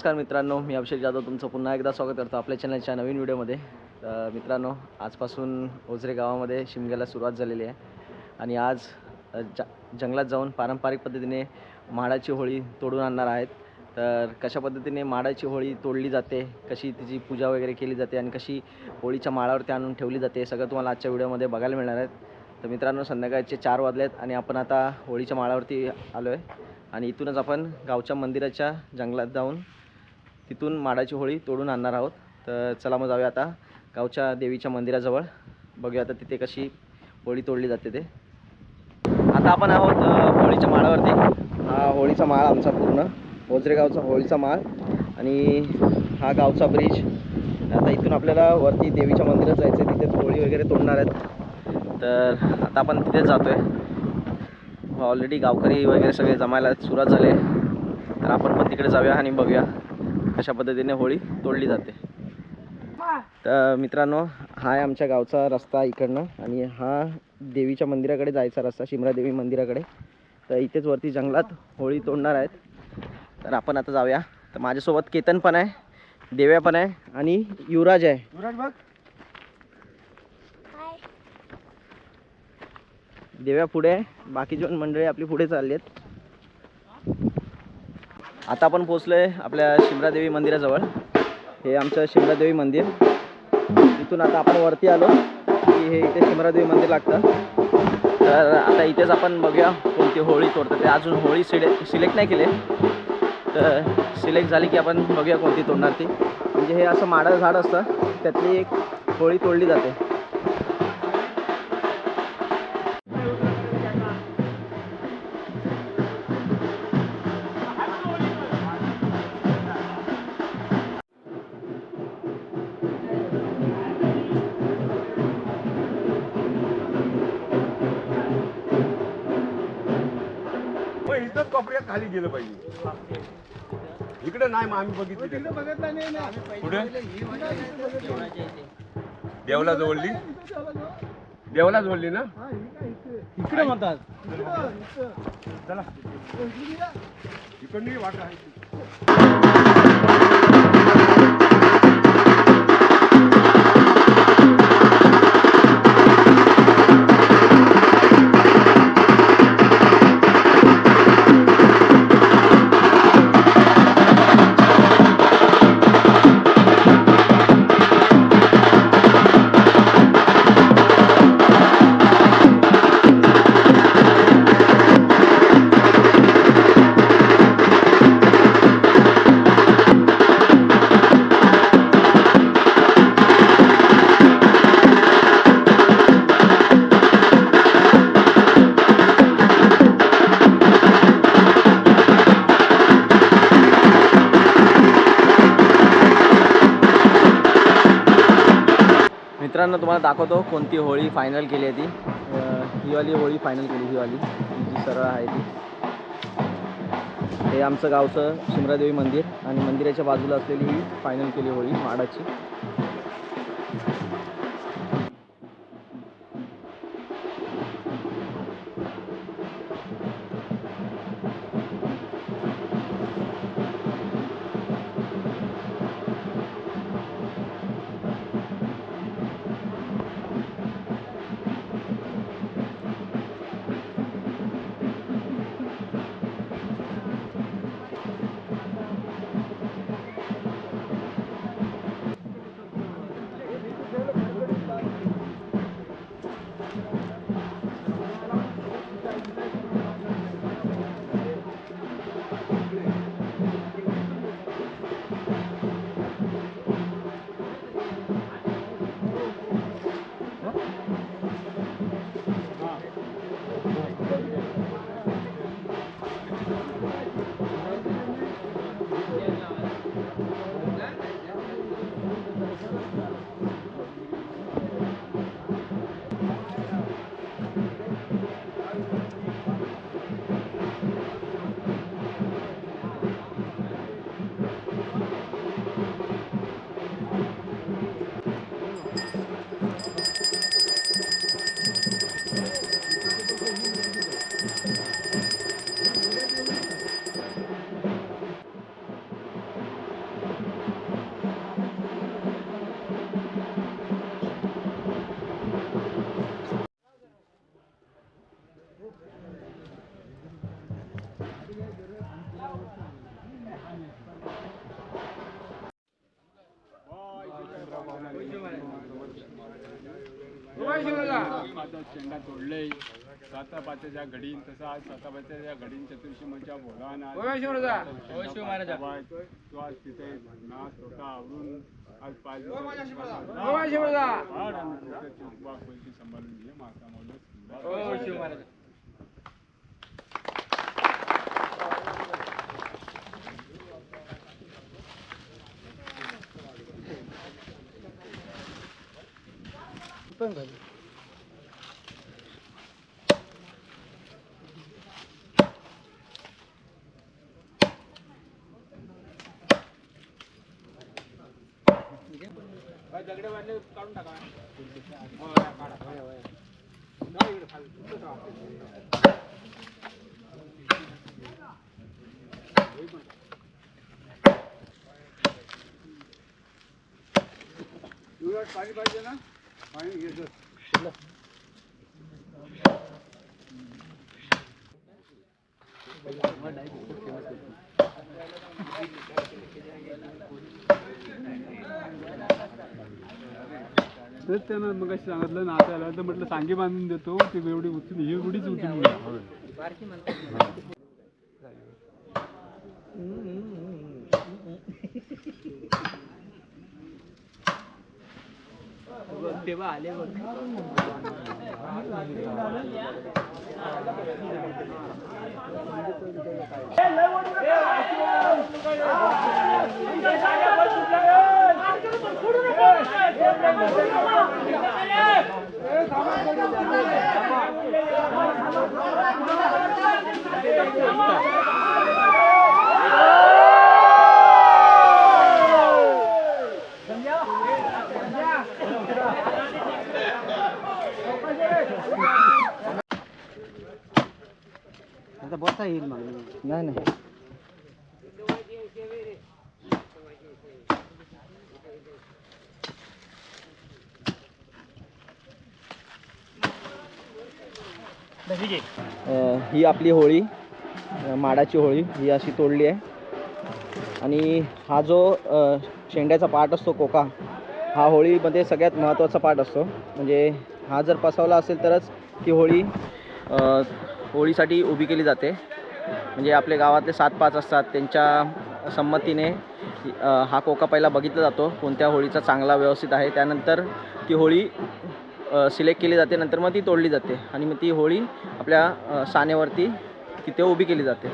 नमस्कार मित्रांनो, मी अभिषेक जाधव तुमचं पुन्हा एकदा स्वागत करतो आपल्या चॅनलच्या नवीन व्हिडिओमध्ये। तर मित्रांनो, आजपासून ओझरे गावामध्ये शिमग्याला सुरुवात झालेली आहे आणि आज जंगलात जाऊन पारंपरिक पद्धतीने माडाची होळी तोडून आणणार आहेत। तर कशा पद्धतीने माडाची होळी तोडली जाते, कशी तिची पूजा वगैरे केली जाते आणि कशी होळीच्या माळावरती आणून ठेवली जाते, सगळं तुम्हाला आजच्या व्हिडिओमध्ये बघायला मिळणार आहे। तर मित्रांनो, संध्याकाळचे 4 वाजलेत आणि आपण आता होळीच्या माळावरती आलो आहे आणि इथूनच आपण गावच्या मंदिराच्या जंगलात जाऊन तिथून माडाची होळी तोडून आणणार आहोत। तर चला मग जाऊया आता गावच्या देवीच्या मंदिराजवळ, बघूया आता तिथे कशी होळी तोडली जाते ते। आता आपण आहोत होळीच्या माळावरती। हा होळीचा माळ आमचा पूर्ण ओझरे गावचा होळीचा माळ आणि हा गावचा ब्रिज। आता इथून आपल्याला वरती देवीच्या मंदिरात जायचं आहे, तिथेच होळी वगैरे तोडणार आहेत। तर आता आपण तिथेच जातोय। ऑलरेडी गावकरी वगैरे सगळे जमायला सुरुवात झाले, तर आपण पण तिकडे जाऊया आणि बघूया कशा पद्धतीने होळी तोडली जाते। तर मित्रांनो, हा आहे आमच्या गावचा रस्ता इकडनं आणि हा देवीच्या मंदिराकडे जायचा रस्ता, शिमरादेवी मंदिराकडे। तर इथेच वरती जंगलात होळी तोडणार आहेत, तर आपण आता जाऊया। तर माझ्यासोबत केतन पण आहे, देव्या पण आहे आणि युवराज आहे। युवराज बघ, देव्या पुढे आहे, बाकीची पण मंडळी आपली पुढे चालली आहेत। आता आपण पोहोचलोय आपल्या शिमरादेवी मंदिराजवळ। हे आमचं शिमरादेवी मंदिर, इथून आता आपण वरती आलो की हे इथे शिमरादेवी मंदिर लागतं। तर आता इथेच आपण बघूया कोणती होळी तोडतात ते। अजून होळी सिलेक्ट नाही केले, तर सिलेक्ट झाली की आपण बघूया कोणती तोडणार ती। म्हणजे हे असं माडाचं झाड असतं, त्यातली एक होळी तोडली जाते। इथं कोपऱ्यात खाली गेलं पाहिजे, इकडे नाही। मग आम्ही बघितलं कुठे देवला जोडली, देवला जोडली ना इकडे म्हणतात। चला इकडे वाट आहे। मित्रांनो, तुम्हाला दाखवतो कोणती होळी फायनल केली आहे ती। ही वाली होळी फायनल केली, ही वाली जी सरळ आहे ती। हे आमचं गावचं शिमरादेवी मंदिर आणि मंदिराच्या बाजूला असलेली ही फायनल केली होळी माडाची। तो शेंडा तोडले सातापाच्या घडीन तसं आज सातापाच्या घडीन चतुर्शीमाच्या बोलान तो आज तिथे नाच होता आवरून आज 5 दिवस सांभाळून घे माता मौल दगडे वाढले काढून टाका पाणी पाहिजे ना पाणी घ्यायचं तेच त्यानं मग सांगितलं नात्याला तर म्हटलं सांगे बांधून देतो ते एवढी उचलून ही एवढीच उचलून घ्या तेव्हा आले बघ आता बसा येईल मग नाही नाही ही आपली होळी माडाची होळी ही अशी तोडली आहे आणि हा जो शेंड्याचा पार्ट असतो कोका हा होळीमध्ये सगळ्यात महत्त्वाचा पार्ट असतो म्हणजे हा जर पसवला असेल तरच ती होळी होळीसाठी उभी केली जाते म्हणजे आपल्या गावातले 7-5 असतात त्यांच्या संमतीने हा कोका पहिला बघितला जातो कोणत्या होळीचा चांगला व्यवस्थित आहे त्यानंतर ती होळी सिलेक्ट केली जाते नंतर मग ती तोडली जाते आणि मग ती होळी आपल्या सानेवरती तिथे उभी केली जाते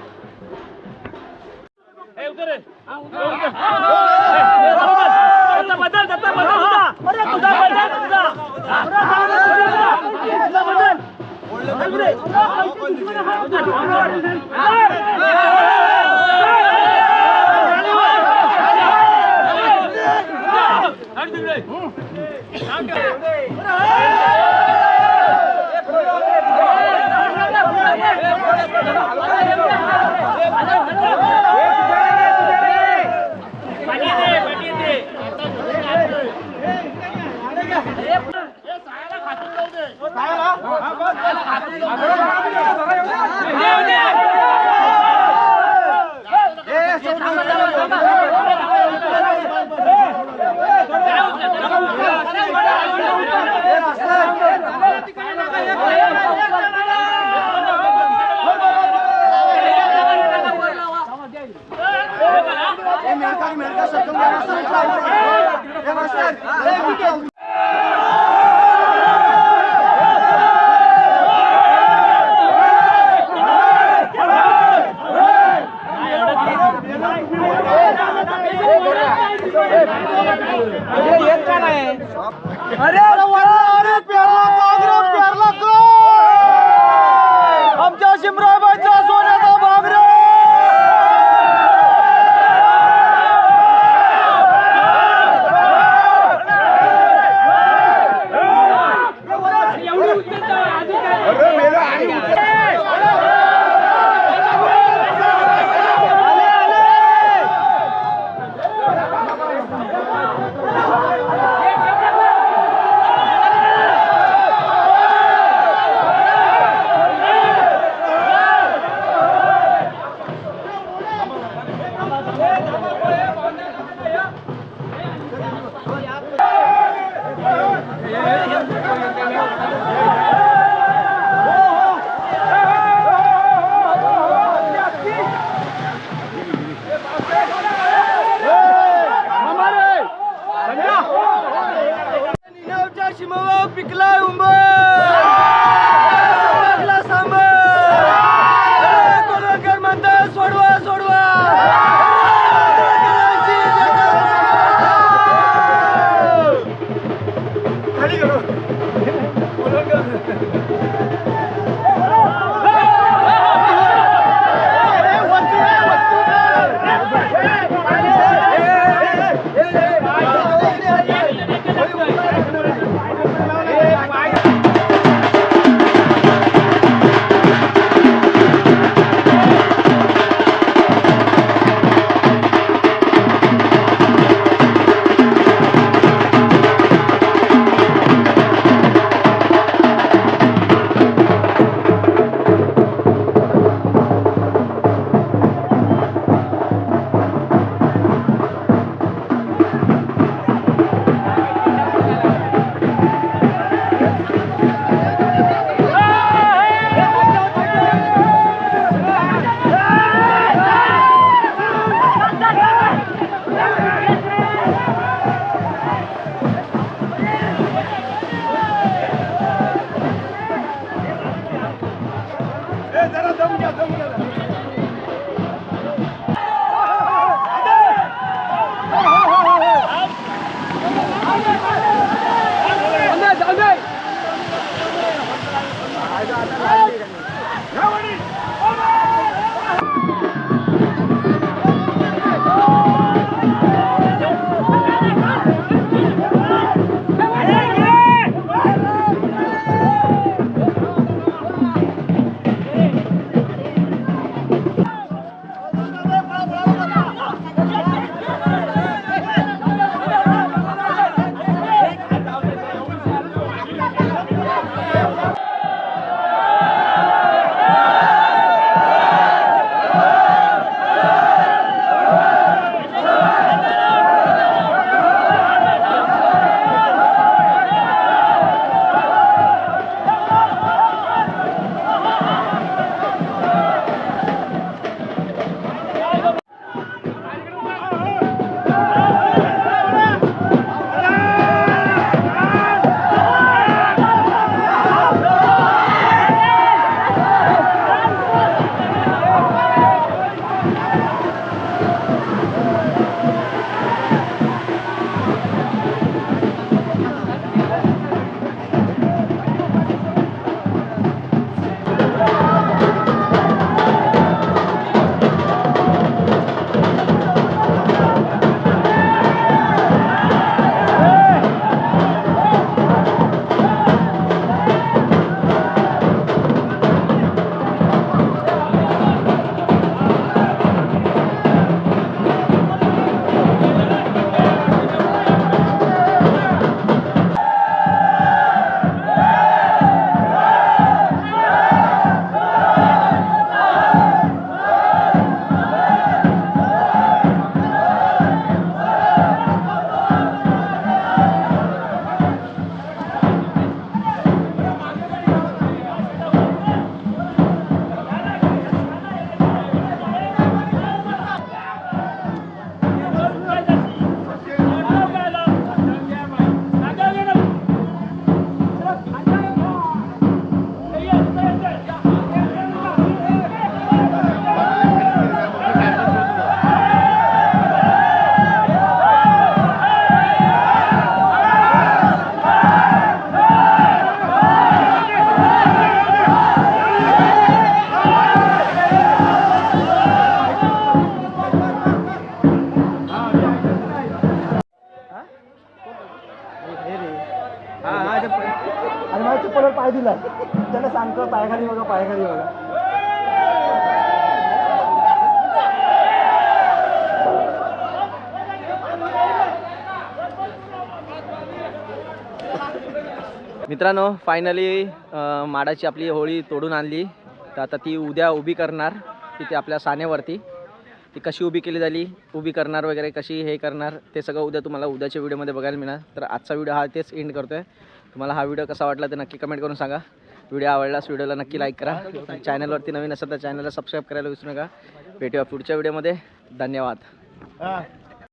आमच्या शिमराबाईचा सोन्याचा बाबरे चप्पलवर पाय दिला त्याला सांगतो पायाखाली बघा पायाखाली बघा. मित्रांनो फायनली माडाची आपली होळी तोडून आणली. तर आता ती उद्या उभी करणार तिथे आपल्या सानेवरती. ती कशी उभी केली झाली, उभी करणार वगैरे, कशी हे करणार ते सगळं उद्या तुम्हाला उद्याच्या व्हिडिओमध्ये बघायला मिळणार. तर आजचा व्हिडिओ हा तेच एंड करतो आहे. तुम्हाला हा व्हिडिओ कसा वाटला ते नक्की कमेंट करून सांगा. व्हिडिओ आवडल्यास व्हिडिओला नक्की लाईक करा. चॅनलवरती नवीन असेल तर चॅनलला सबस्क्राईब करायला विसरू नका. भेटूया पुढच्या व्हिडिओमध्ये. धन्यवाद.